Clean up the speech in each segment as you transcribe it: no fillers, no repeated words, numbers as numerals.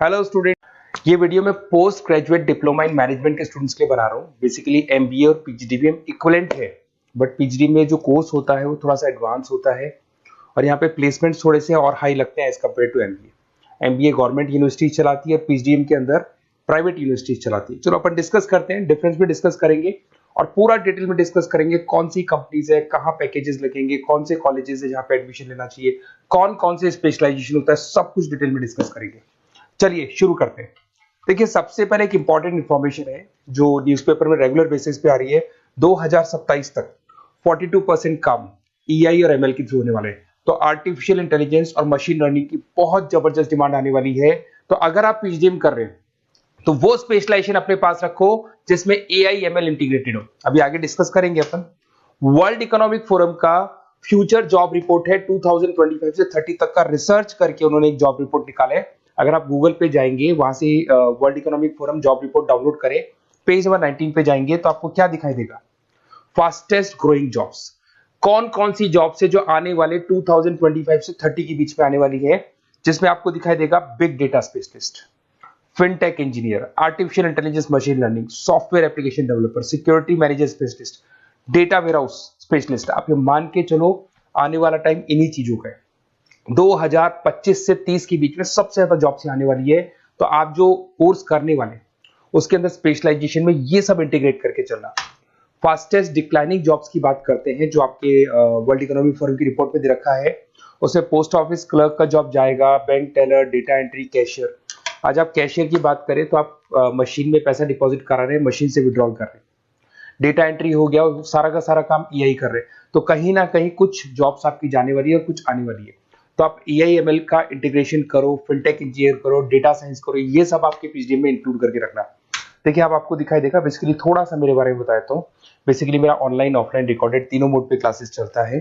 Hello student, ये video मैं post graduate diploma in management के स्टूडेंट्स के लिए बना रहा हूँ। बेसिकली एमबीए और पीजीडीबीएम इक्विवेलेंट है, बट पीजीडी में जो कोर्स होता है वो थोड़ा सा एडवांस होता है और यहाँ पे प्लेसमेंट्स थोड़े से और हाई लगते हैं as compared to MBA. MBA government university चलाती है, पीजीडीएम के अंदर प्राइवेट यूनिवर्सिटी चलाती है। चलो अपन डिस्कस करते हैं, डिफरेंस भी डिस्कस करेंगे और पूरा डिटेल में डिस्कस करेंगे कौन सी कंपनीज है, कहाँ पैकेजेस लगेंगे, कौन से कॉलेजेस है जहाँ पे एडमिशन लेना चाहिए, कौन कौन से स्पेशलाइजेशन होता है, सब कुछ डिटेल में डिस्कस करेंगे। चलिए शुरू करते हैं। देखिए, सबसे पहले एक इंपॉर्टेंट इंफॉर्मेशन है जो न्यूज़पेपर में रेगुलर बेसिस पे आ रही है। 2027 तक 42% काम ईआई और एमएल के थ्रू होने वाले हैं। तो आर्टिफिशियल इंटेलिजेंस और मशीन लर्निंग की बहुत जबरदस्त डिमांड आने वाली है। तो अगर आप पीजीडीएम कर रहे हैं तो वो स्पेशलाइजेशन अपने पास रखो जिसमें एआई एमएल इंटीग्रेटेड हो। अभी आगे डिस्कस करेंगे अपन। वर्ल्ड इकोनॉमिक फोरम का फ्यूचर जॉब रिपोर्ट है 2025 से 30 तक का रिसर्च करके उन्होंने एक जॉब रिपोर्ट निकाला है। अगर आप गूगल पे जाएंगे, वहां से world economic forum job report download करें, पेज नंबर 19 पे जाएंगे तो आपको क्या दिखाई देगा? फास्टेस्ट ग्रोइंग जॉब्स, कौन कौन सी जॉब्स है जो आने वाले 2025 से 30 के बीच में आने वाली है, जिसमें आपको दिखाई देगा big data specialist, fintech engineer, artificial intelligence machine learning, software application developer, security manager specialist, data warehouse specialist. आप ये मान के चलो आने वाला टाइम इन्हीं चीजों का है। 2025 से 30 के बीच में सबसे ज्यादा जॉब्स आने वाली है। तो आप जो कोर्स करने वाले उसके अंदर स्पेशलाइजेशन में ये सब इंटीग्रेट करके चलना। फास्टेस्ट डिक्लाइनिंग जॉब्स की बात करते हैं जो आपके वर्ल्ड इकोनॉमिक फोरम की रिपोर्ट में दे रखा है। उसमें पोस्ट ऑफिस क्लर्क का जॉब जाएगा, bank teller, data entry, cashier. आज आप कैशियर की बात करें तो आप मशीन में पैसा डिपॉजिट करा रहे हैं, मशीन से विड्रॉल कर रहे हैं। डेटा एंट्री हो गया, सारा का सारा काम ईआई कर रहे हैं। तो कहीं ना कहीं कुछ जॉब्स आपकी जाने वाली है और कुछ आने वाली है। तो आप एआई एमएल का इंटीग्रेशन करो, फिनटेक इंजीनियर करो, डेटा साइंस करो, ये सब आपके पीजीडीएम में इंक्लूड करके रखना। देखिए, अब आपको दिखाई देगा। बेसिकली थोड़ा सा मेरे बारे में बताता हूँ। बेसिकली मेरा ऑनलाइन ऑफलाइन रिकॉर्डेड तीनों मोड पे क्लासेस चलता है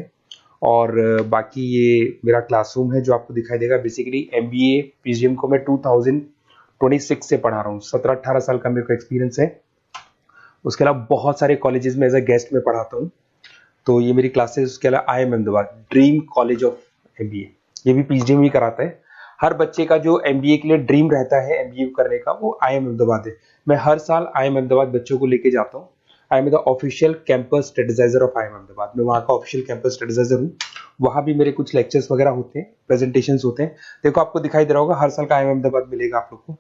और बाकी ये मेरा क्लासरूम है जो आपको दिखाई देगा। बेसिकली एमबीए पीजीडीएम को मैं 2026 से पढ़ा रहा हूँ। 17-18 साल का मेरे को एक्सपीरियंस है। उसके अलावा बहुत सारे कॉलेजेस में एज अ गेस्ट में पढ़ाता हूँ। तो ये मेरी क्लासेस, उसके अलावा IIM Ahmedabad dream college of MBA, ये भी पीजीडीएम ही कराता है। हर बच्चे का जो एमबीए के लिए ड्रीम रहता है एमबीए करने का, वो आईएम अहमदाबाद है। मैं हर साल आईएम अहमदाबाद बच्चों को लेके जाता हूँ। I am the official campus strategizer of IIM Ahmedabad. मैं वहाँ का ऑफिशियल कैंपस स्ट्रेटेजाइजर हूँ। वहाँ भी मेरे कुछ लेक्चर्स वगैरह होते हैं, प्रेजेंटेशंस होते हैं। देखो, आपको दिखाई दे रहा होगा हर साल का आईएम अहमदाबाद मिलेगा आप लोग को।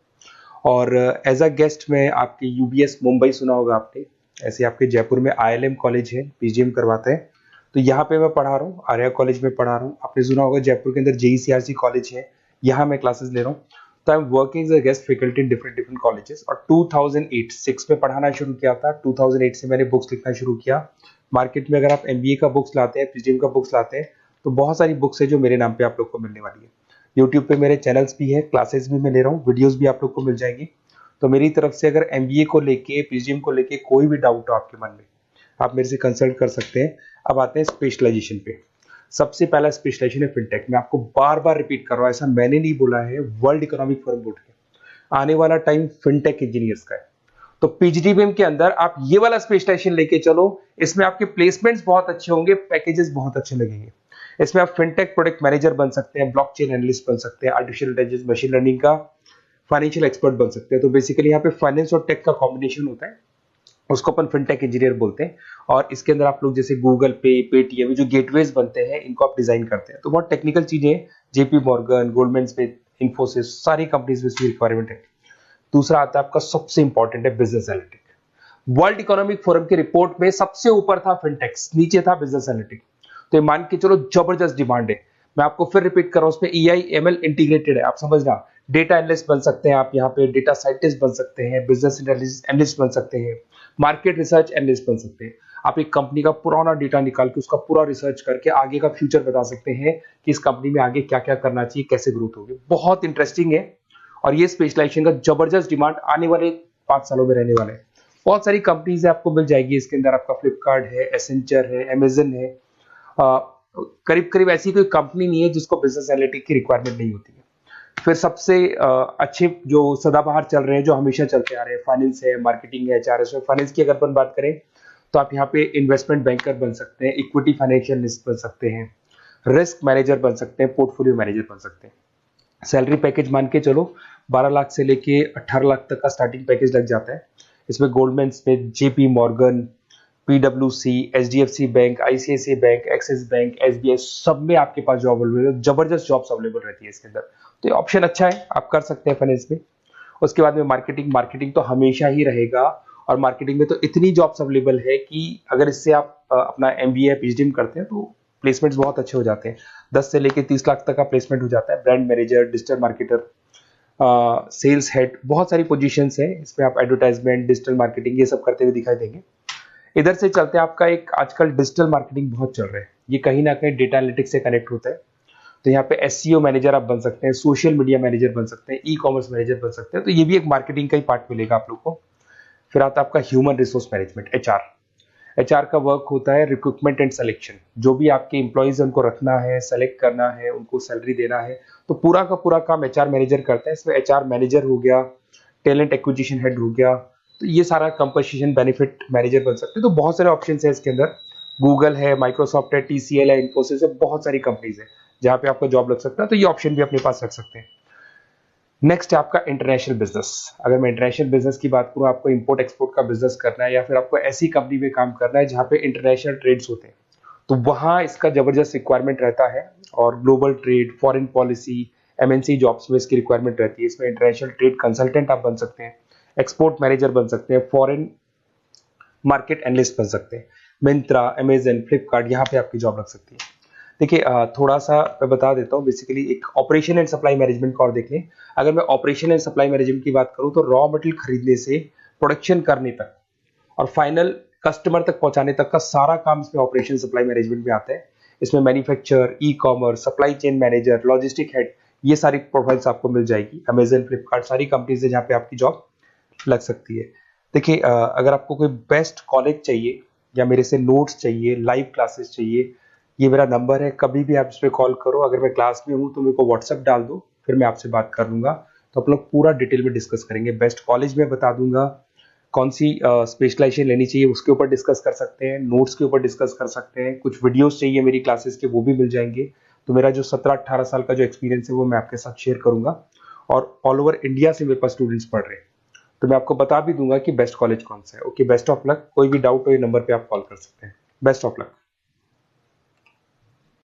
और एज अ गेस्ट में आपके यूबीएस मुंबई सुना होगा आपने, ऐसे आपके जयपुर में आईएलएम कॉलेज है, पीजीडीएम करवाते हैं। तो यहाँ पे मैं पढ़ा रहा हूँ, आर्या कॉलेज में पढ़ा रहा हूँ। आपने सुना होगा जयपुर के अंदर जेईसीआरसी कॉलेज है, यहाँ मैं क्लासेस ले रहा हूँ। तो I am working as a guest faculty in different different colleges. और 2008-6 में पढ़ाना शुरू किया था। 2008 से मैंने बुक्स लिखना शुरू किया। मार्केट में अगर आप एमबीए का बुक्स लाते हैं, पीजीडीएम का बुक्स लाते हैं, तो बहुत सारी बुक्स है जो मेरे नाम पे आप लोग को मिलने वाली है। यूट्यूब पे मेरे चैनल्स भी है, क्लासेस भी मैं ले रहा हूँ, वीडियोस भी आप लोग को मिल जाएंगी। तो मेरी तरफ से अगर एमबीए को लेके, पीजीडीएम को लेके कोई भी डाउट हो आपके मन में, आप मेरे से कंसल्ट कर सकते हैं। अब आते हैं स्पेशलाइजेशन पे। सबसे पहला स्पेशलाइजेशन है फिनटेक। मैं आपको बार बार रिपीट कर रहा हूँ, ऐसा मैंने नहीं बोला है, वर्ल्ड इकोनॉमिक फोरम बोर्ड के। आने वाला टाइम फिनटेक इंजीनियर्स का है। तो पीजीडीबीएम के अंदर आप ये वाला स्पेशलाइजेशन लेके चलो। इसमें आपके प्लेसमेंट्स बहुत अच्छे होंगे, पैकेजेस बहुत अच्छे लगेंगे। इसमें आप फिनटेक प्रोडक्ट मैनेजर बन सकते हैं, ब्लॉकचेन एनालिस्ट बन सकते हैं, आर्टिफिशियल इंटेलिजेंस मशीन लर्निंग का फाइनेंशियल एक्सपर्ट बन सकते हैं। तो बेसिकली यहाँ पे फाइनेंस और टेक का कॉम्बिनेशन होता है, उसको अपन फिनटेक इंजीनियर बोलते हैं। और इसके अंदर आप लोग जैसे गूगल पे, पेटीएम, जो गेटवेज बनते हैं, इनको आप डिजाइन करते हैं। तो बहुत टेक्निकल चीजें हैं। JP Morgan, Goldman Smith, Infosys, सारी कंपनीज में इसकी रिक्वायरमेंट है। दूसरा आता है आपका सबसे इंपॉर्टेंट है business analytic. World economic forum की रिपोर्ट में सबसे ऊपर था फिनटेक्स, नीचे था बिजनेस एनालिटिक। तो ये मान के चलो जबरदस्त डिमांड है। मैं आपको फिर रिपीट कर रहा हूं, उसमें ईआई एमएल इंटीग्रेटेड है, आप समझना। डेटा एनालिस्ट बन सकते हैं आप, यहाँ पे डेटा साइंटिस्ट बन सकते हैं, बिजनेस एनालिस्ट बन सकते हैं, मार्केट रिसर्च एनालिस्ट बन सकते हैं। आप एक कंपनी का पुराना डेटा निकाल के उसका पूरा रिसर्च करके आगे का फ्यूचर बता सकते हैं कि इस कंपनी में आगे क्या क्या करना चाहिए, कैसे ग्रोथ होगी। बहुत इंटरेस्टिंग है और ये स्पेशलाइजेशन का जबरदस्त डिमांड आने वाले 5 सालों में रहने वाले हैं। बहुत सारी कंपनीज आपको मिल जाएगी इसके अंदर। आपका फ्लिपकार्ट है, एसेंचर है, अमेजन है। करीब करीब ऐसी कोई कंपनी नहीं है जिसको बिजनेस एनालिटिक की रिक्वायरमेंट नहीं होती है। फिर सबसे अच्छे जो सदाबहार चल रहे हैं, जो हमेशा चलते आ रहे हैं, फाइनेंस है, मार्केटिंग है, एचआर है। फाइनेंस की अगर अपन बात करें तो आप यहाँ पे इन्वेस्टमेंट बैंकर बन सकते हैं, इक्विटी फाइनेंशियल बन सकते हैं, रिस्क मैनेजर बन सकते हैं, पोर्टफोलियो मैनेजर बन सकते हैं। सैलरी पैकेज मान के चलो 12 लाख से लेके 18 लाख तक का स्टार्टिंग पैकेज लग जाता है। इसमें गोल्डमैन स्मिथ, जेपी मॉर्गन, पीडब्ल्यूसी, HDFC bank, ICICI bank, Axis bank, SBI, सब में आपके पास जॉब अवेलेबल है। जबरदस्त जॉब्स अवेलेबल रहती है इसके अंदर, तो ये ऑप्शन अच्छा है, आप कर सकते हैं फाइनेंस में। उसके बाद में मार्केटिंग, मार्केटिंग तो हमेशा ही रहेगा, और मार्केटिंग में तो इतनी जॉब्स अवेलेबल है कि अगर इससे आप अपना एमबीए पीएचडी करते हैं तो प्लेसमेंट्स बहुत अच्छे हो जाते हैं। 10 से लेके 30 लाख तक का प्लेसमेंट हो जाता है। Brand manager, digital marketer, sales head, बहुत सारी पोजीशंस है इसमें। आप एडवर्टाइजमेंट, डिजिटल मार्केटिंग, ये सब करते हुए दिखाई देंगे। इधर से चलते हैं, आपका एक आजकल डिजिटल मार्केटिंग बहुत चल रहा है, ये कहीं ना कहीं डेटा एनालिटिक्स से कनेक्ट होता है। तो यहाँ पे एसईओ मैनेजर आप बन सकते हैं, सोशल मीडिया मैनेजर बन सकते हैं, ई कॉमर्स मैनेजर बन सकते हैं, तो ये भी एक मार्केटिंग का ही पार्ट मिलेगा आप लोग को। फिर आता है आपका human resource management, HR. HR का वर्क होता है रिक्रूटमेंट एंड सिलेक्शन। जो भी आपके एम्प्लॉयज उनको रखना है, सेलेक्ट करना है, उनको सैलरी देना है, तो पूरा का पूरा काम एचआर मैनेजर करता है। इसमें एचआर मैनेजर हो गया, टैलेंट एक्विजिशन हेड हो गया, तो ये सारा कंपनसेशन बेनिफिट मैनेजर बन सकते हैं। तो बहुत सारे ऑप्शन है इसके अंदर। गूगल है, माइक्रोसॉफ्ट है, टीसीएल है, इन्फोसिस है, बहुत सारी कंपनीज है जहां पे आपका जॉब लग सकता है, तो ये ऑप्शन भी अपने पास रख सकते हैं। नेक्स्ट है आपका इंटरनेशनल बिजनेस। अगर मैं इंटरनेशनल बिजनेस की बात करूं, आपको इंपोर्ट एक्सपोर्ट का बिजनेस करना है, या फिर आपको ऐसी कंपनी में काम करना है जहां पे इंटरनेशनल ट्रेड्स होते हैं, तो वहां इसका जबरदस्त रिक्वायरमेंट रहता है। और global trade, foreign policy, MNC jobs में इसकी रिक्वायरमेंट रहती है। इसमें इंटरनेशनल ट्रेड कंसल्टेंट आप बन सकते हैं, एक्सपोर्ट मैनेजर बन सकते हैं, फॉरेन मार्केट एनालिस्ट बन सकते हैं। मिंत्रा, अमेजन, फ्लिपकार्ट, यहाँ पे आपकी जॉब लग सकती है। देखिए थोड़ा सा मैं बता देता हूँ। बेसिकली एक ऑपरेशन एंड सप्लाई मैनेजमेंट का और देख लें। अगर मैं ऑपरेशन एंड सप्लाई मैनेजमेंट की बात करूँ, तो रॉ मटेरियल खरीदने से प्रोडक्शन करने तक और फाइनल कस्टमर तक पहुंचाने तक का सारा काम इसमें ऑपरेशन सप्लाई मैनेजमेंट में आता है। इसमें manufacture, e commerce, supply chain manager, logistic head, ये सारी प्रोफाइल्स आपको मिल जाएगी। अमेजन, फ्लिपकार्ट, सारी कंपनीज है जहाँ पे आपकी जॉब लग सकती है। देखिए अगर आपको कोई बेस्ट कॉलेज चाहिए, या मेरे से नोट्स चाहिए, लाइव क्लासेस चाहिए, ये मेरा नंबर है, कभी भी आप इस पर कॉल करो। अगर मैं क्लास में हूँ तो मेरे को व्हाट्सएप डाल दो, फिर मैं आपसे बात कर लूंगा। तो आप लोग पूरा डिटेल में डिस्कस करेंगे। बेस्ट कॉलेज में बता दूंगा, कौन सी स्पेशलाइजेशन लेनी चाहिए उसके ऊपर डिस्कस कर सकते हैं, नोट्स के ऊपर डिस्कस कर सकते हैं। कुछ वीडियोस चाहिए मेरी क्लासेस के, वो भी मिल जाएंगे। तो मेरा जो 17-18 साल का जो एक्सपीरियंस है वो मैं आपके साथ शेयर करूंगा। और ऑल ओवर इंडिया से मेरे पास स्टूडेंट्स पढ़ रहे हैं, तो मैं आपको बता भी दूंगा कि बेस्ट कॉलेज कौन सा है। Okay, best of luck. कोई भी डाउट हो ये नंबर पे आप कॉल कर सकते हैं। Best of luck.